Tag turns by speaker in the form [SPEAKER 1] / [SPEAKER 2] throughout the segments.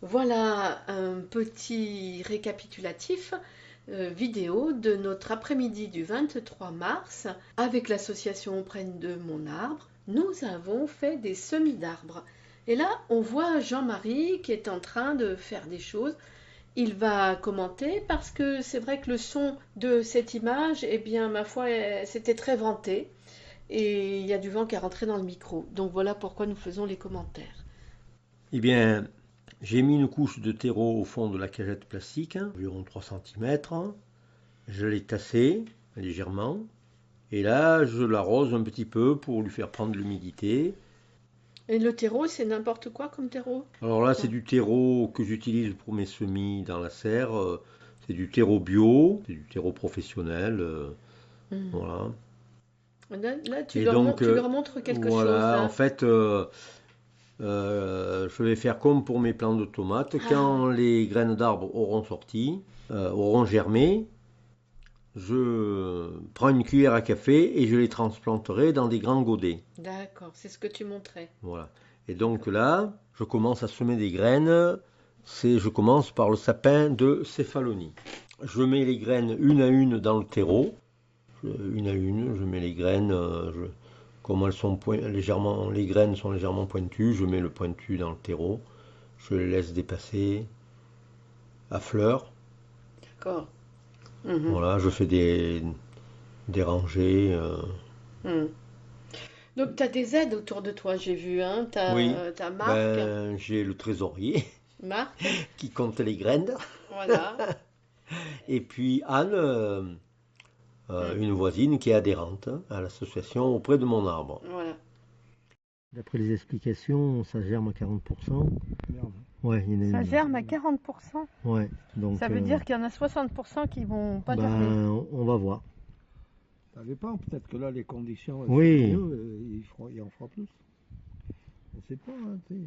[SPEAKER 1] Voilà un petit récapitulatif vidéo de notre après-midi du 23 mars. Avec l'association Prenne de mon arbre, nous avons fait des semis d'arbres. Et là, on voit Jean-Marie qui est en train de faire des choses. Il va commenter parce que c'est vrai que le son de cette image, eh bien, ma foi, c'était très venté. Et il y a du vent qui est rentré dans le micro. Donc voilà pourquoi nous faisons les commentaires.
[SPEAKER 2] Eh bien, j'ai mis une couche de terreau au fond de la cagette plastique, environ 3 cm. Je l'ai tassée légèrement. Et là, je l'arrose un petit peu pour lui faire prendre l'humidité.
[SPEAKER 1] Et le terreau, c'est n'importe quoi comme terreau?
[SPEAKER 2] Alors là, c'est du terreau que j'utilise pour mes semis dans la serre. C'est du terreau bio, c'est du terreau professionnel.
[SPEAKER 1] Hmm.
[SPEAKER 2] Voilà.
[SPEAKER 1] Là,
[SPEAKER 2] Et donc,
[SPEAKER 1] tu leur montres quelque chose,
[SPEAKER 2] voilà, en
[SPEAKER 1] là.
[SPEAKER 2] fait, je vais faire comme pour mes plants de tomates.
[SPEAKER 1] Ah oui,
[SPEAKER 2] Quand les graines d'arbres auront sorti, auront germé, je prends une cuillère à café et je les transplanterai dans des grands godets.
[SPEAKER 1] d'accord, c'est ce que tu montrais.
[SPEAKER 2] Voilà. Et donc
[SPEAKER 1] D'accord.
[SPEAKER 2] là, je commence à semer des graines. Je commence par le sapin de céphalonie. Je mets les graines une à une dans le terreau. Une à une, je mets les graines. Comme elles sont légèrement, les graines sont légèrement pointues, je mets le pointu dans le terreau. Je les laisse dépasser à fleur.
[SPEAKER 1] D'accord. Mhm,
[SPEAKER 2] Voilà, je fais des rangées.
[SPEAKER 1] mhm. Donc, tu as des aides autour de toi, j'ai vu, hein. Tu
[SPEAKER 2] Oui,
[SPEAKER 1] as Marc.
[SPEAKER 2] ben j'ai le trésorier
[SPEAKER 1] Marc,
[SPEAKER 2] qui compte les graines.
[SPEAKER 1] voilà.
[SPEAKER 2] Et puis Anne,
[SPEAKER 1] Mhm,
[SPEAKER 2] une voisine qui est adhérente à l'association auprès de mon arbre.
[SPEAKER 1] voilà.
[SPEAKER 2] D'après les explications, ça germe à 40%.
[SPEAKER 3] Merde.
[SPEAKER 2] Ouais, il y en a
[SPEAKER 1] Ça
[SPEAKER 2] une.
[SPEAKER 1] germe à 40%.
[SPEAKER 2] Ouais, donc
[SPEAKER 1] Ça veut dire qu'il y en a 60% qui vont pas germer.
[SPEAKER 2] ben, on va voir.
[SPEAKER 3] Ça dépend, peut-être que là les conditions elles
[SPEAKER 2] Oui,
[SPEAKER 3] sont mieux, et il en fera plus. On sait pas, hein, tu sais.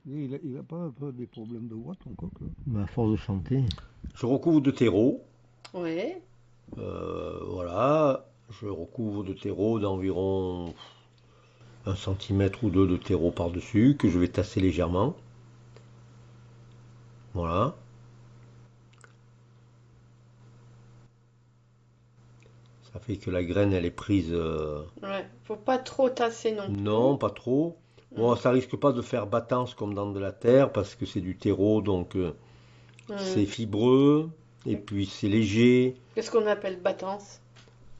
[SPEAKER 3] Il a pas un peu des problèmes de voix ton coq là?
[SPEAKER 2] ben, à force de chanter. Je recouvre de terreau.
[SPEAKER 1] Ouais.
[SPEAKER 2] Voilà, je recouvre de terreau d'environ 1 cm ou 2 de terreau par-dessus que je vais tasser légèrement. Voilà. Ça fait que la graine elle est prise.
[SPEAKER 1] Ouais. Faut pas trop tasser non plus.
[SPEAKER 2] Non, pas trop. Bon,
[SPEAKER 1] Mhm,
[SPEAKER 2] ça risque pas de faire battance comme dans de la terre parce que c'est du terreau, donc c'est
[SPEAKER 1] mhm.
[SPEAKER 2] fibreux et puis c'est léger.
[SPEAKER 1] Qu'est-ce qu'on appelle battance?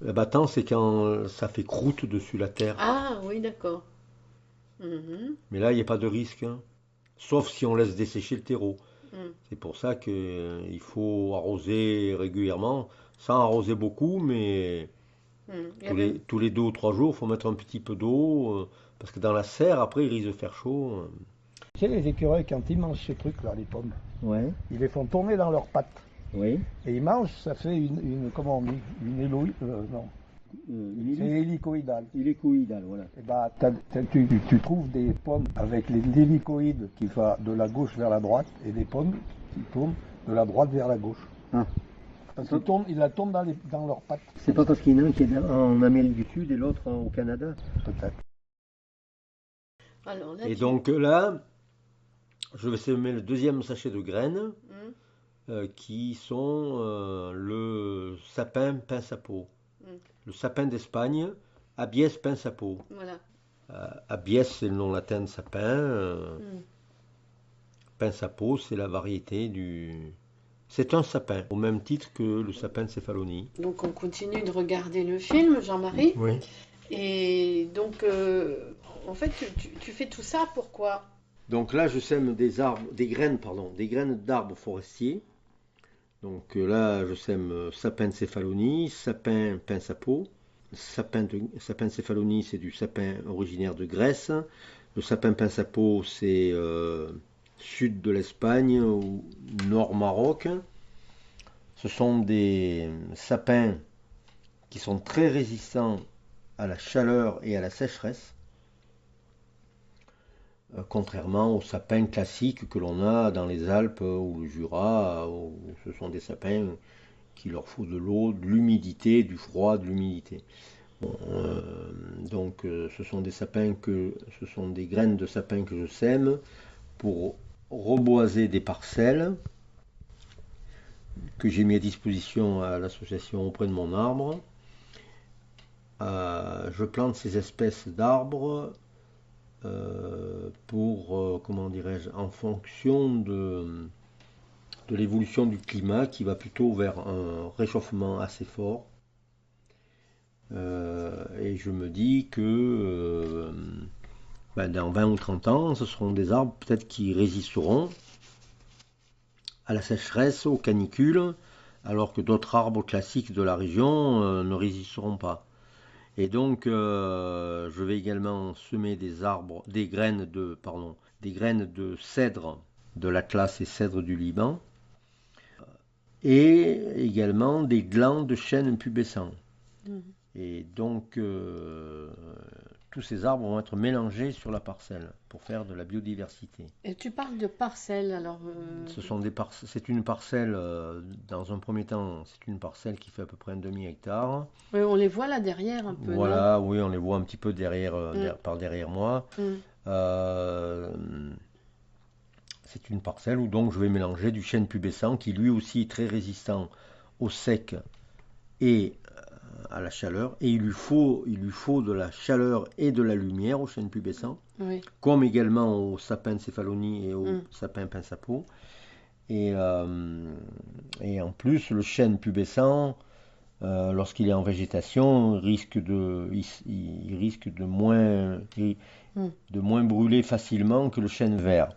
[SPEAKER 2] La battance, c'est quand ça fait croûte dessus la terre.
[SPEAKER 1] Ah oui, d'accord. Mhm,
[SPEAKER 2] Mais là, il n'y a pas de risque, hein. Sauf si on laisse dessécher le terreau.
[SPEAKER 1] mhm,
[SPEAKER 2] C'est pour ça qu'il faut arroser régulièrement, sans arroser beaucoup, mais
[SPEAKER 1] mhm. Il y
[SPEAKER 2] tous
[SPEAKER 1] avait...
[SPEAKER 2] les 2 ou 3 jours, il faut mettre un petit peu d'eau, parce que dans la serre, après, il risque de faire chaud.
[SPEAKER 3] Tu sais, les écureuils, quand ils mangent ces trucs là, les pommes,
[SPEAKER 2] Ouais,
[SPEAKER 3] ils les font tourner dans leurs pattes.
[SPEAKER 2] oui.
[SPEAKER 3] Et ils mangent, ça fait comment on dit, une héloïde, non, c'est hélicoïdal.
[SPEAKER 2] Il est coïdal, voilà.
[SPEAKER 3] Et bah, tu trouves des pommes avec l'hélicoïde qui va de la gauche vers la droite et des pommes qui tournent de la droite vers la gauche.
[SPEAKER 2] Ah.
[SPEAKER 3] Parce ils la tournent dans leurs pattes.
[SPEAKER 2] C'est pas parce qu'il y en a un qui est en Amérique du Sud et l'autre au Canada.
[SPEAKER 3] Peut-être.
[SPEAKER 1] Alors là,
[SPEAKER 2] Et
[SPEAKER 1] tu...
[SPEAKER 2] donc là, je vais semer le deuxième sachet de graines
[SPEAKER 1] Mhm,
[SPEAKER 2] qui sont le sapin pince à peau.
[SPEAKER 1] mhm.
[SPEAKER 2] Le sapin d'Espagne, Abies pince à peau.
[SPEAKER 1] Voilà.
[SPEAKER 2] Abies, c'est le nom latin de sapin.
[SPEAKER 1] Mhm.
[SPEAKER 2] Pince à peau, c'est la variété du. C'est un sapin, au même titre que le sapin de céphalonie.
[SPEAKER 1] Donc on continue de regarder le film, Jean-Marie.
[SPEAKER 2] Oui.
[SPEAKER 1] Et donc, en fait, tu fais tout ça pourquoi?
[SPEAKER 2] Donc là, je sème des graines d'arbres forestiers. Donc là, je sème sapin de céphalonie, sapin pince à peau. Sapin de céphalonie, c'est du sapin originaire de Grèce. Le sapin pince à peau, c'est sud de l'Espagne ou nord Maroc. Ce sont des sapins qui sont très résistants à la chaleur et à la sécheresse, contrairement aux sapins classiques que l'on a dans les Alpes ou le Jura, où ce sont des sapins qu'il leur faut de l'eau, de l'humidité, du froid, de l'humidité. Bon, ce sont des graines de sapin que je sème pour reboiser des parcelles que j'ai mis à disposition à l'association Auprès de mon arbre. Je plante ces espèces d'arbres pour, comment dirais-je, en fonction de l'évolution du climat qui va plutôt vers un réchauffement assez fort. Et je me dis que dans 20 ou 30 ans, ce seront des arbres peut-être qui résisteront à la sécheresse, aux canicules, alors que d'autres arbres classiques de la région ne résisteront pas. Et donc, je vais également semer des graines de cèdre de l'Atlas et cèdre du Liban, et également des glands de chêne pubescent. Et donc, tous ces arbres vont être mélangés sur la parcelle pour faire de la biodiversité.
[SPEAKER 1] Et tu parles de parcelles, alors...
[SPEAKER 2] C'est une parcelle, dans un premier temps, c'est une parcelle qui fait à peu près un demi-hectare.
[SPEAKER 1] Oui, on les voit là derrière un peu,
[SPEAKER 2] Voilà, oui, on les voit un petit peu par derrière moi. C'est une parcelle où donc je vais mélanger du chêne pubescent qui lui aussi est très résistant au sec et à la chaleur, et il lui faut de la chaleur et de la lumière au chêne pubescent, comme également au sapin céphalonie et au sapin pince à peau. Et en plus, le chêne pubescent, lorsqu'il est en végétation, il risque de moins brûler facilement que le chêne vert.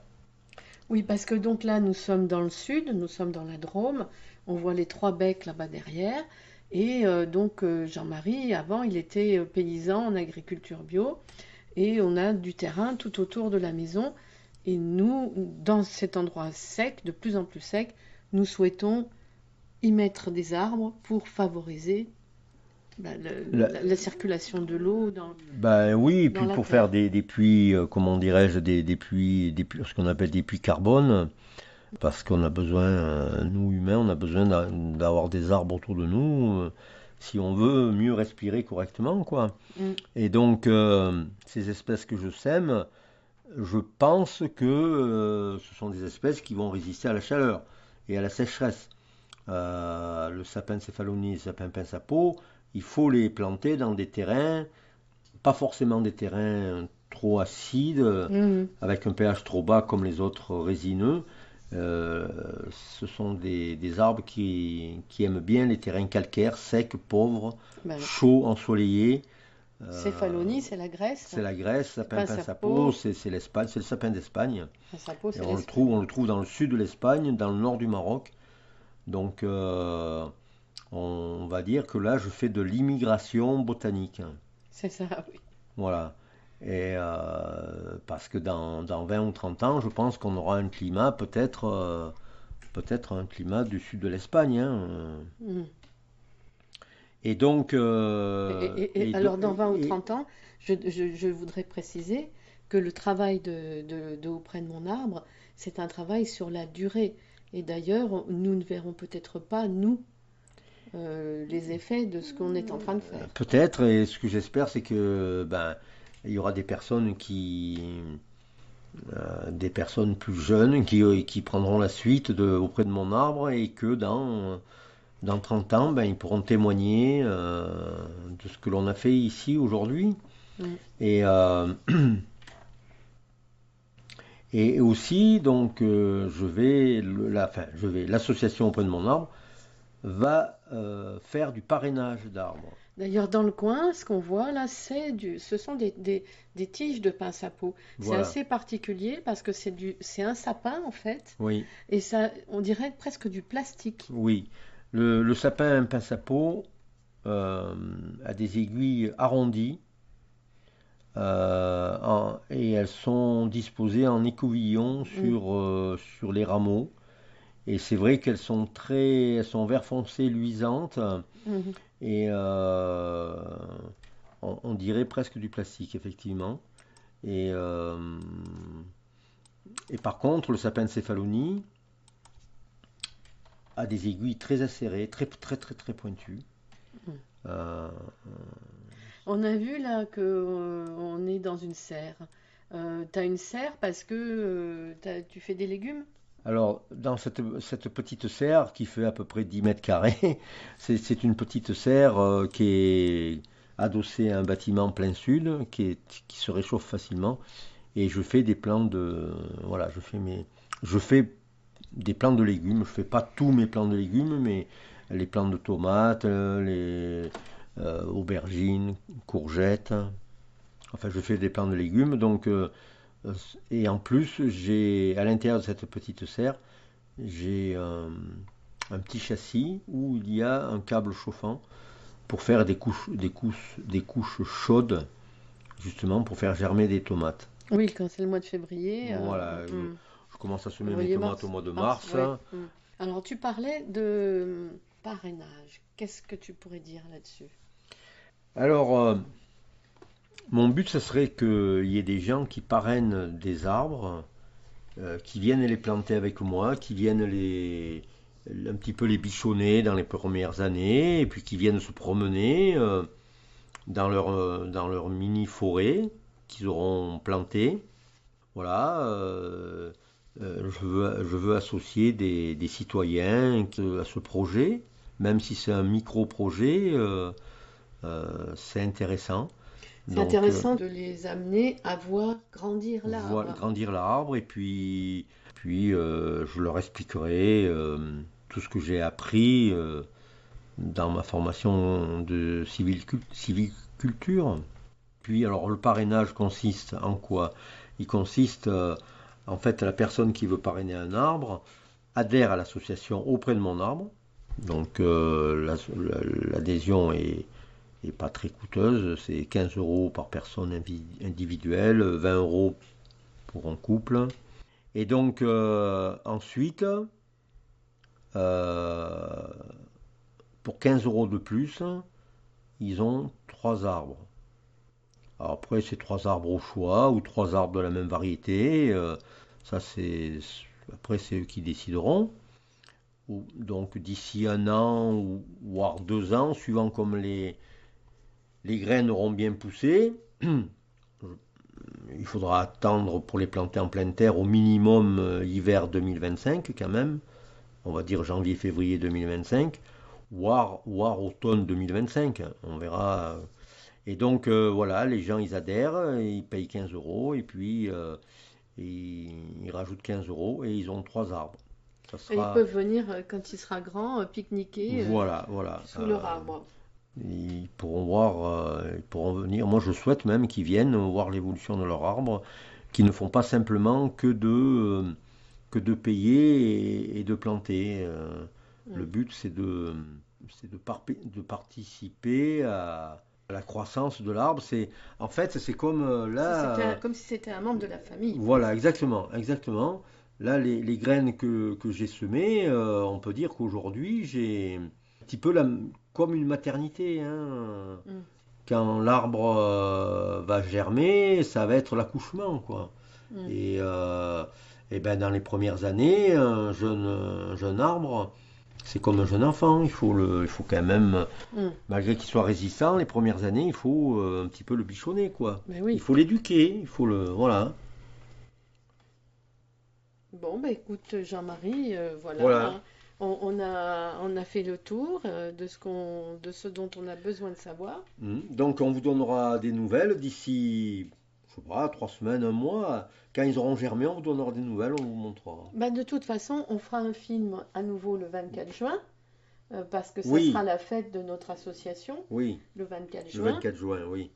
[SPEAKER 1] Oui, parce que donc là, nous sommes dans le sud, nous sommes dans la Drôme, on voit les 3 becs là-bas derrière. Et donc Jean-Marie, avant, il était paysan en agriculture bio, et on a du terrain tout autour de la maison. Et nous, dans cet endroit sec, de plus en plus sec, nous souhaitons y mettre des arbres pour favoriser la circulation de l'eau
[SPEAKER 2] oui, et
[SPEAKER 1] dans
[SPEAKER 2] puis
[SPEAKER 1] la
[SPEAKER 2] pour
[SPEAKER 1] terre.
[SPEAKER 2] faire des puits, comment dirais-je, des puits, ce qu'on appelle des puits carbone, parce qu'on a besoin, nous humains, on a besoin d'avoir des arbres autour de nous, si on veut mieux respirer correctement, quoi. Et donc, ces espèces que je sème, je pense que ce sont des espèces qui vont résister à la chaleur et à la sécheresse. Le sapin céphalonie et le sapin pince à peau, il faut les planter dans des terrains, pas forcément des terrains trop acides, avec un pH trop bas comme les autres résineux. Ce sont des arbres qui aiment bien les terrains calcaires, secs, pauvres, chauds, ensoleillés.
[SPEAKER 1] Céphalonie, c'est la Grèce.
[SPEAKER 2] C'est la Grèce, sapin pince à peau, c'est l'Espagne, c'est le sapin d'Espagne. Et on le trouve dans le sud de l'Espagne, dans le nord du Maroc. Donc, on va dire que là, je fais de l'immigration botanique.
[SPEAKER 1] C'est ça, oui.
[SPEAKER 2] Voilà. Et parce que dans 20 ou 30 ans, je pense qu'on aura un climat, peut-être un climat du sud de l'Espagne. Et donc...
[SPEAKER 1] alors, dans 20 ou 30 ans, je voudrais préciser que le travail de Auprès de mon arbre, c'est un travail sur la durée. Et d'ailleurs, nous ne verrons peut-être pas, nous, les effets de ce qu'on est en train de faire.
[SPEAKER 2] Peut-être, et ce que j'espère, c'est que il y aura des personnes des personnes plus jeunes qui prendront la suite auprès de mon arbre, et que dans 30 ans, ils pourront témoigner de ce que l'on a fait ici aujourd'hui. Et et aussi, donc, l'association Auprès de mon arbre va faire du parrainage d'arbres.
[SPEAKER 1] D'ailleurs, dans le coin, ce qu'on voit là, ce sont des tiges de pince à peau.
[SPEAKER 2] Voilà.
[SPEAKER 1] C'est assez particulier parce que c'est un sapin en fait.
[SPEAKER 2] Oui.
[SPEAKER 1] Et ça, on dirait presque du plastique.
[SPEAKER 2] Oui. Le sapin pince à peau a des aiguilles arrondies. Et elles sont disposées en écouvillon sur les rameaux. Et c'est vrai qu'elles sont vert foncé, luisantes, et on dirait presque du plastique, effectivement. Et par contre, le sapin de céphalonie a des aiguilles très acérées, très très très très pointues.
[SPEAKER 1] On a vu là que on est dans une serre. Tu as une serre parce que tu fais des légumes?
[SPEAKER 2] Alors, dans cette petite serre qui fait à peu près 10 mètres carrés, c'est une petite serre qui est adossée à un bâtiment plein sud, qui se réchauffe facilement. Et je fais des plants de, voilà, je fais des plants de légumes. Je fais pas tous mes plants de légumes, mais les plants de tomates, les aubergines, courgettes. Enfin, je fais des plants de légumes. Donc, et en plus, j'ai à l'intérieur de cette petite serre, j'ai un petit châssis où il y a un câble chauffant pour faire des couches chaudes, justement pour faire germer des tomates.
[SPEAKER 1] Oui, quand c'est le mois de février.
[SPEAKER 2] Voilà, je commence à semer mes tomates
[SPEAKER 1] Février-mars.
[SPEAKER 2] au mois de
[SPEAKER 1] Mars,
[SPEAKER 2] mars.
[SPEAKER 1] ouais. Alors, tu parlais de parrainage. Qu'est-ce que tu pourrais dire là-dessus?
[SPEAKER 2] Alors, mon but, ce serait qu'il y ait des gens qui parrainent des arbres, qui viennent les planter avec moi, qui viennent un petit peu les bichonner dans les premières années, et puis qui viennent se promener dans leur mini-forêt qu'ils auront plantée. Voilà, je veux associer des citoyens à ce projet, même si c'est un micro-projet, c'est intéressant.
[SPEAKER 1] C'est
[SPEAKER 2] Donc,
[SPEAKER 1] intéressant de les amener à voir grandir
[SPEAKER 2] voilà,
[SPEAKER 1] l'arbre.
[SPEAKER 2] grandir l'arbre et puis je leur expliquerai tout ce que j'ai appris dans ma formation de civiculture. Puis alors le parrainage consiste en quoi? Il consiste en fait la personne qui veut parrainer un arbre adhère à l'association auprès de mon arbre. Donc l'adhésion est pas très coûteuse, c'est 15 euros par personne individuelle, 20 euros pour un couple. Et donc ensuite, euh, pour 15 euros de plus, ils ont 3 arbres. Alors après, c'est 3 arbres au choix ou 3 arbres de la même variété. Ça, après, c'est eux qui décideront. Donc d'ici un an ou voire 2 ans, suivant comme les graines auront bien poussé, il faudra attendre pour les planter en pleine terre au minimum l'hiver 2025 quand même. On va dire janvier-février 2025, voire automne 2025. On verra. Et donc voilà, les gens ils adhèrent, ils payent 15 euros et puis ils rajoutent 15 euros et ils ont 3 arbres. Ça
[SPEAKER 1] Et ils
[SPEAKER 2] sera.
[SPEAKER 1] peuvent venir, quand il sera grand, pique-niquer
[SPEAKER 2] Voilà.
[SPEAKER 1] sous leur arbre.
[SPEAKER 2] Ils pourront venir. Moi, je souhaite même qu'ils viennent voir l'évolution de leur arbre, qu'ils ne font pas simplement que de payer et de planter. Le
[SPEAKER 1] Mm.
[SPEAKER 2] but, de participer à la croissance de l'arbre. En fait, c'est comme là.
[SPEAKER 1] Comme si c'était un membre de la famille, quoi.
[SPEAKER 2] Voilà, exactement. Là, les graines que j'ai semées, on peut dire qu'aujourd'hui, j'ai un petit peu comme une maternité, hein.
[SPEAKER 1] Mm.
[SPEAKER 2] Quand l'arbre va germer, ça va être l'accouchement, quoi.
[SPEAKER 1] Mm.
[SPEAKER 2] Et ben dans les premières années, un jeune arbre, c'est comme un jeune enfant. Il faut quand même,
[SPEAKER 1] Mm.
[SPEAKER 2] malgré qu'il soit résistant, les premières années, il faut un petit peu le bichonner, quoi.
[SPEAKER 1] Mais
[SPEAKER 2] Il
[SPEAKER 1] oui.
[SPEAKER 2] faut l'éduquer, voilà.
[SPEAKER 1] Bon, bah écoute, Jean-Marie, voilà,
[SPEAKER 2] Voilà.
[SPEAKER 1] hein. On a fait le tour de ce dont on a besoin de savoir.
[SPEAKER 2] Donc on vous donnera des nouvelles d'ici, je sais pas, 3 semaines, un mois. Quand ils auront germé, on vous donnera des nouvelles, on vous montrera.
[SPEAKER 1] Bah, de toute façon, on fera un film à nouveau le 24 juin, parce que ça sera
[SPEAKER 2] Oui,
[SPEAKER 1] la fête de notre association,
[SPEAKER 2] oui,
[SPEAKER 1] le 24
[SPEAKER 2] le
[SPEAKER 1] juin.
[SPEAKER 2] 24 juin, oui.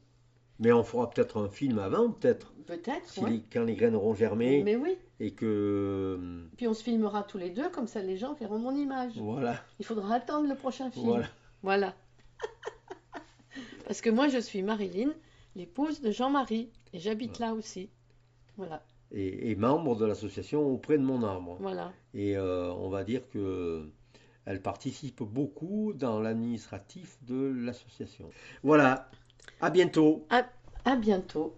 [SPEAKER 2] Mais on fera peut-être un film avant, peut-être,
[SPEAKER 1] Peut-être, ouais.
[SPEAKER 2] quand les graines auront germé
[SPEAKER 1] Mais oui.
[SPEAKER 2] et que...
[SPEAKER 1] Puis on se filmera tous les deux, comme ça les gens verront mon image.
[SPEAKER 2] Voilà,
[SPEAKER 1] Il faudra attendre le prochain film.
[SPEAKER 2] voilà.
[SPEAKER 1] Voilà. Parce que moi, je suis Marilyn, l'épouse de Jean-Marie, et j'habite là aussi. Voilà,
[SPEAKER 2] Et membre de l'association auprès de mon arbre.
[SPEAKER 1] voilà.
[SPEAKER 2] Et on va dire que elle participe beaucoup dans l'administratif de l'association. Voilà, à bientôt.
[SPEAKER 1] À, à bientôt.